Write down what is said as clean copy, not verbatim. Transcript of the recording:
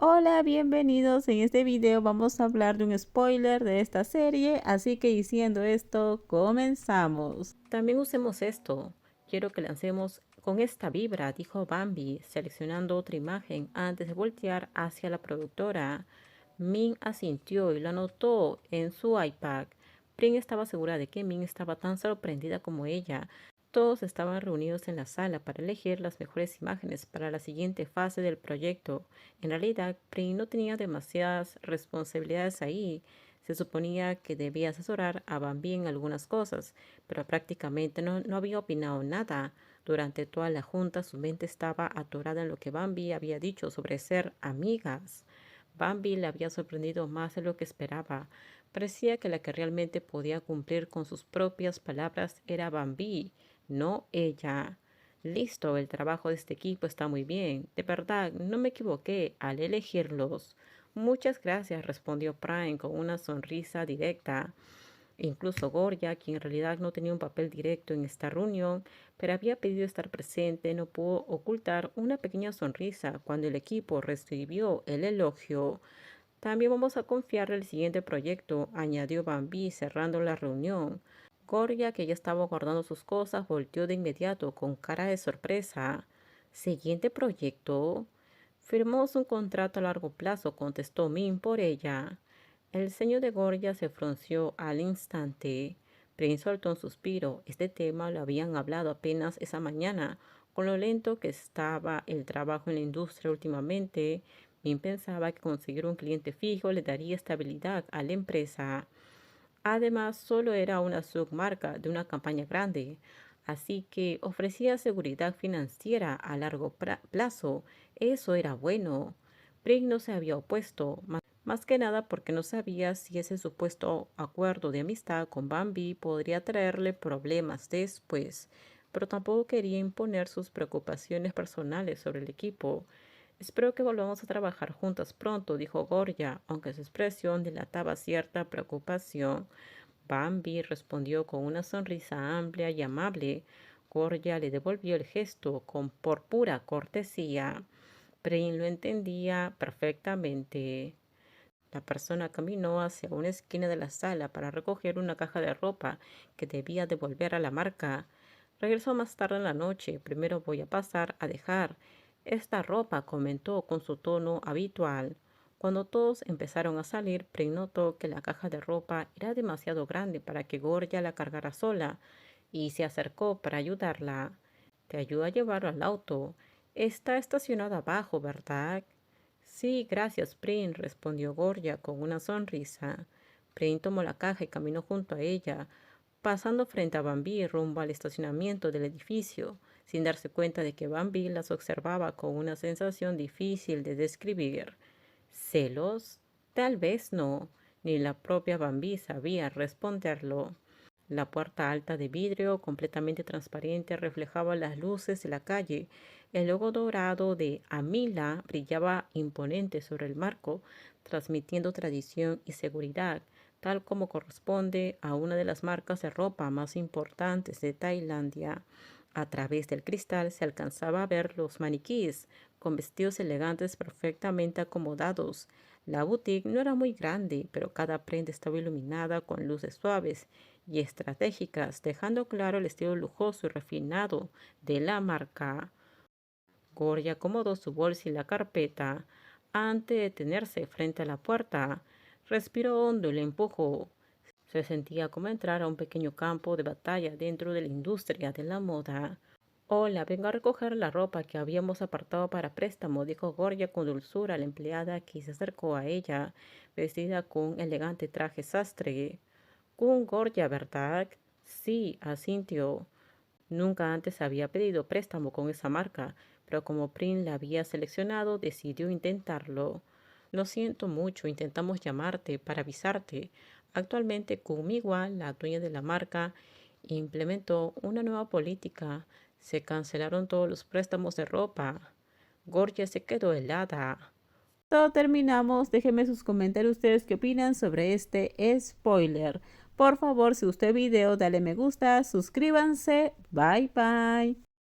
Hola, bienvenidos. En este video vamos a hablar de un spoiler de esta serie, así que diciendo esto, comenzamos. También usemos esto. Quiero que lancemos con esta vibra, dijo Bambi, seleccionando otra imagen antes de voltear hacia la productora. Min asintió y lo anotó en su iPad. Prin estaba segura de que Min estaba tan sorprendida como ella. Todos estaban reunidos en la sala para elegir las mejores imágenes para la siguiente fase del proyecto. En realidad, Prin no tenía demasiadas responsabilidades ahí. Se suponía que debía asesorar a Bambi en algunas cosas, pero prácticamente no había opinado nada. Durante toda la junta su mente estaba atorada en lo que Bambi había dicho sobre ser amigas. Bambi le había sorprendido más de lo que esperaba. Parecía que la que realmente podía cumplir con sus propias palabras era Bambi, no ella. Listo, el trabajo de este equipo está muy bien. De verdad, no me equivoqué al elegirlos. Muchas gracias, respondió Prime con una sonrisa directa. Incluso Gorya, quien en realidad no tenía un papel directo en esta reunión, pero había pedido estar presente, no pudo ocultar una pequeña sonrisa cuando el equipo recibió el elogio. También vamos a confiarle el siguiente proyecto, añadió Bambi cerrando la reunión. Gorya, que ya estaba guardando sus cosas, volteó de inmediato con cara de sorpresa. ¿Siguiente proyecto? Firmamos un contrato a largo plazo, contestó Min por ella. El ceño de Gorya se frunció al instante. Prince soltó un suspiro. Este tema lo habían hablado apenas esa mañana. Con lo lento que estaba el trabajo en la industria últimamente, Min pensaba que conseguir un cliente fijo le daría estabilidad a la empresa. Además, solo era una submarca de una campaña grande, así que ofrecía seguridad financiera a largo plazo. Eso era bueno. Pring no se había opuesto, más que nada porque no sabía si ese supuesto acuerdo de amistad con Bambi podría traerle problemas después, pero tampoco quería imponer sus preocupaciones personales sobre el equipo. Espero que volvamos a trabajar juntas pronto, dijo Gorya, aunque su expresión delataba cierta preocupación. Bambi respondió con una sonrisa amplia y amable. Gorya le devolvió el gesto por pura cortesía. Prin lo entendía perfectamente. La persona caminó hacia una esquina de la sala para recoger una caja de ropa que debía devolver a la marca. Regresó más tarde en la noche. Primero voy a pasar a dejar esta ropa, comentó con su tono habitual. Cuando todos empezaron a salir, Prin notó que la caja de ropa era demasiado grande para que Gorya la cargara sola y se acercó para ayudarla. Te ayudo a llevarlo al auto. Está estacionado abajo, ¿verdad? Sí, gracias, Prin, respondió Gorya con una sonrisa. Prin tomó la caja y caminó junto a ella, pasando frente a Bambi rumbo al estacionamiento del edificio, sin darse cuenta de que Bambi las observaba con una sensación difícil de describir. ¿Celos? Tal vez no, ni la propia Bambi sabía responderlo. La puerta alta de vidrio, completamente transparente, reflejaba las luces de la calle. El logo dorado de Amila brillaba imponente sobre el marco, transmitiendo tradición y seguridad, tal como corresponde a una de las marcas de ropa más importantes de Tailandia. A través del cristal se alcanzaba a ver los maniquíes, con vestidos elegantes perfectamente acomodados. La boutique no era muy grande, pero cada prenda estaba iluminada con luces suaves y estratégicas, dejando claro el estilo lujoso y refinado de la marca. Gorya acomodó su bolsa y la carpeta antes de detenerse frente a la puerta. Respiró hondo y la empujó. Se sentía como entrar a un pequeño campo de batalla dentro de la industria de la moda. Hola, vengo a recoger la ropa que habíamos apartado para préstamo, dijo Gorya con dulzura a la empleada que se acercó a ella, vestida con un elegante traje sastre. Con Gorya, ¿verdad? Sí, asintió. Nunca antes había pedido préstamo con esa marca, pero como Prin la había seleccionado, decidió intentarlo. Lo siento mucho, intentamos llamarte para avisarte. Actualmente, Kumiwa, la dueña de la marca, implementó una nueva política. Se cancelaron todos los préstamos de ropa. Gorgia se quedó helada. Todo terminamos. Déjenme sus comentarios ustedes qué opinan sobre este spoiler. Por favor, si gustó el video, dale me gusta, suscríbanse. Bye bye.